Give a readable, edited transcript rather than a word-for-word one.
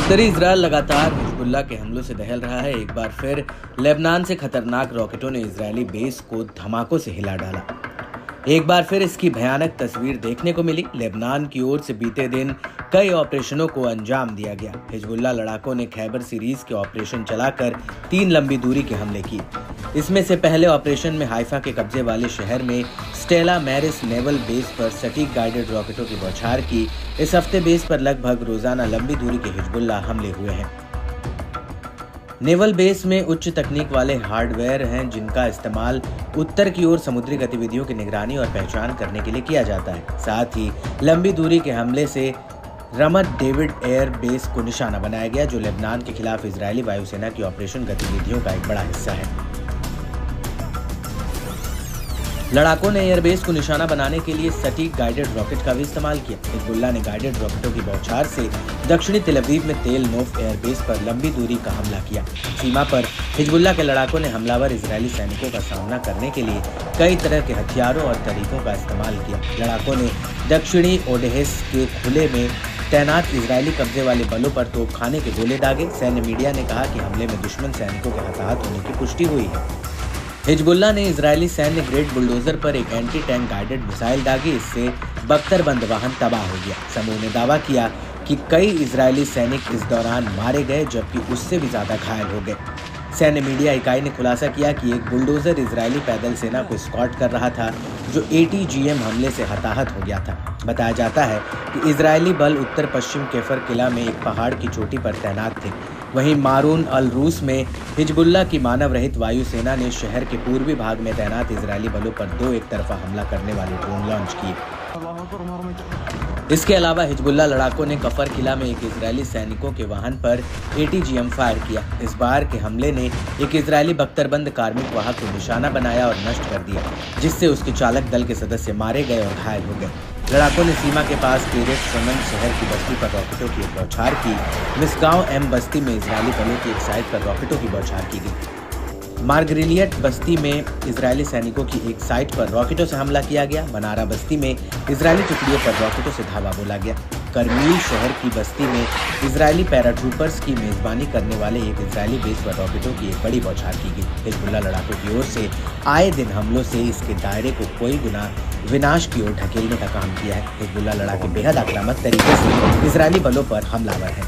उत्तरी इजराइल लगातार हिजबुल्लाह के हमलों से दहल रहा है। एक बार फिर लेबनान से खतरनाक रॉकेटों ने इजरायली बेस को धमाकों से हिला डाला। एक बार फिर इसकी भयानक तस्वीर देखने को मिली। लेबनान की ओर से बीते दिन कई ऑपरेशनों को अंजाम दिया गया। हिजबुल्लाह लड़ाकों ने खैबर सीरीज के ऑपरेशन चलाकर 3 लंबी दूरी के हमले किए। इसमें से पहले ऑपरेशन में हाइफा के कब्जे वाले शहर में स्टेला मैरिस नेवल बेस पर सटीक गाइडेड रॉकेटों की बौछार की। इस हफ्ते बेस पर लगभग रोजाना लंबी दूरी के हिजबुल्लाह हमले हुए हैं। नेवल बेस में उच्च तकनीक वाले हार्डवेयर हैं जिनका इस्तेमाल उत्तर की ओर समुद्री गतिविधियों की निगरानी और पहचान करने के लिए किया जाता है। साथ ही लंबी दूरी के हमले से रमत डेविड एयर बेस को निशाना बनाया गया, जो लेबनान के खिलाफ इजरायली वायुसेना की ऑपरेशन गतिविधियों का एक बड़ा हिस्सा है। लड़ाकों ने एयरबेस को निशाना बनाने के लिए सटीक गाइडेड रॉकेट का भी इस्तेमाल किया। हिजबुल्लाह ने गाइडेड रॉकेटों की बौछार से दक्षिणी तेल अवीव में तेल नोफ एयरबेस पर लंबी दूरी का हमला किया। सीमा पर हिजबुल्लाह के लड़ाकों ने हमलावर इजरायली सैनिकों का सामना करने के लिए कई तरह के हथियारों और तरीकों का इस्तेमाल किया। लड़ाकों ने दक्षिणी ओडेहेस के खुले में तैनात इजरायली कब्जे वाले बलों पर तोपखाने के गोले दागे। सैन्य मीडिया ने कहा कि हमले में दुश्मन सैनिकों के हताहत होने की पुष्टि हुई है। हिजबुल्लाह ने इजरायली सैन्य ग्रेड बुलडोजर पर एक एंटी टैंक गाइडेड मिसाइल दागी। इससे बख्तरबंद वाहन तबाह हो गया। समूह ने दावा किया कि कई इजरायली सैनिक इस दौरान मारे गए, जबकि उससे भी ज्यादा घायल हो गए। सैन्य मीडिया इकाई ने खुलासा किया कि एक बुलडोजर इजरायली पैदल सेना को स्कॉट कर रहा था, जो ATGM हमले से हताहत हो गया था। बताया जाता है कि इजरायली बल उत्तर पश्चिम केफर किला में एक पहाड़ की चोटी पर तैनात थे। वहीं मारून अल रूस में हिजबुल्लाह की मानव रहित वायुसेना ने शहर के पूर्वी भाग में तैनात इजरायली बलों पर 2 एक तरफा हमला करने वाले ड्रोन लॉन्च किए। इसके अलावा हिजबुल्लाह लड़ाकों ने कफर किला में एक इजरायली सैनिकों के वाहन पर ATGM फायर किया। इस बार के हमले ने एक इजरायली बख्तरबंद कार्मिक वाहक को निशाना बनाया और नष्ट कर दिया, जिससे उसके चालक दल के सदस्य मारे गए और घायल हो गए। लड़ाकों ने सीमा के पास केरेट शमन शहर की बस्ती पर रॉकेटों की एक बौछार की। मिसगांव M बस्ती में इजरायली बलों की एक साइट पर रॉकेटों की बौछार की गई। मार्गरिलियट बस्ती में इजरायली सैनिकों की एक साइट पर रॉकेटों से हमला किया गया। बनारा बस्ती में इजरायली टुकड़ियों पर रॉकेटों से धावा बोला गया। करमील शहर की बस्ती में इजरायली पैराट्रूपर्स की मेजबानी करने वाले एक इजरायली बेस पर रॉकेटों की एक बड़ी बौछार की गई। हिजबुल्लाह लड़ाकों की ओर से आए दिन हमलों से इसके दायरे को कोई गुना विनाश की ओर ढकेलने का काम किया है। हिजबुल्लाह लड़ाके बेहद आक्रामक तरीके से इजरायली बलों पर हमलावर हैं।